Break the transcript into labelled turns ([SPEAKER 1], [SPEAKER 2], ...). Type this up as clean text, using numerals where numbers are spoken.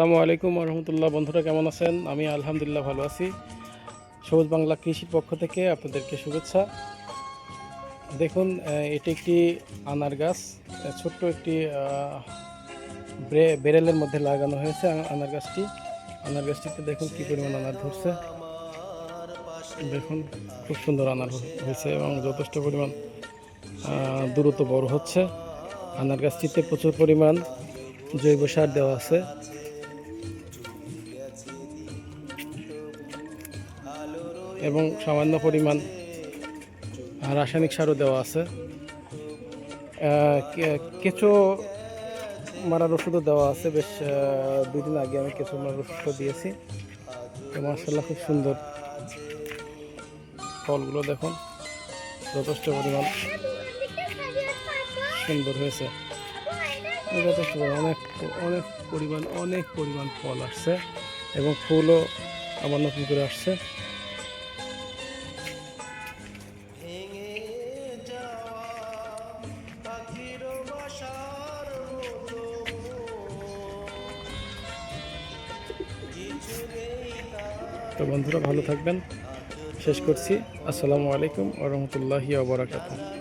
[SPEAKER 1] আসসালামু আলাইকুম রহমতুল্লাহ। বন্ধুরা কেমন আছেন? আমি আলহামদুলিল্লাহ ভালো আছি। সবুজ বাংলা কৃষির পক্ষ থেকে আপনাদেরকে শুভেচ্ছা। দেখুন, এটি একটি আনার গাছ। ছোট্ট একটি বেরেলের মধ্যে লাগানো হয়েছে আনার গাছটিতে দেখুন কি পরিমাণ আনার ধরছে। দেখুন, খুব সুন্দর আনার হয়েছে এবং যথেষ্ট পরিমাণ দ্রুত বড় হচ্ছে। আনার গাছটিতে প্রচুর পরিমাণ জৈব সার দেওয়া আছে এবং সামান্য পরিমাণ রাসায়নিক সারও দেওয়া আছে। কেঁচো মারার ওষুধও দেওয়া আছে। বেশ 2 দিন আগে আমি কেঁচো মারার ওষুধটা দিয়েছি। মাশাআল্লাহ, খুব সুন্দর ফলগুলো দেখুন, যথেষ্ট পরিমাণ সুন্দর হয়েছে। যথেষ্ট অনেক অনেক অনেক পরিমাণ ফল আসছে এবং ফুলও আবার নতুন করে আসছে। তো বন্ধুরা ভালো থাকবেন। শেষ করছি। আসসালামু আলাইকুম ওয়া রাহমাতুল্লাহি ওয়া বারাকাতুহু।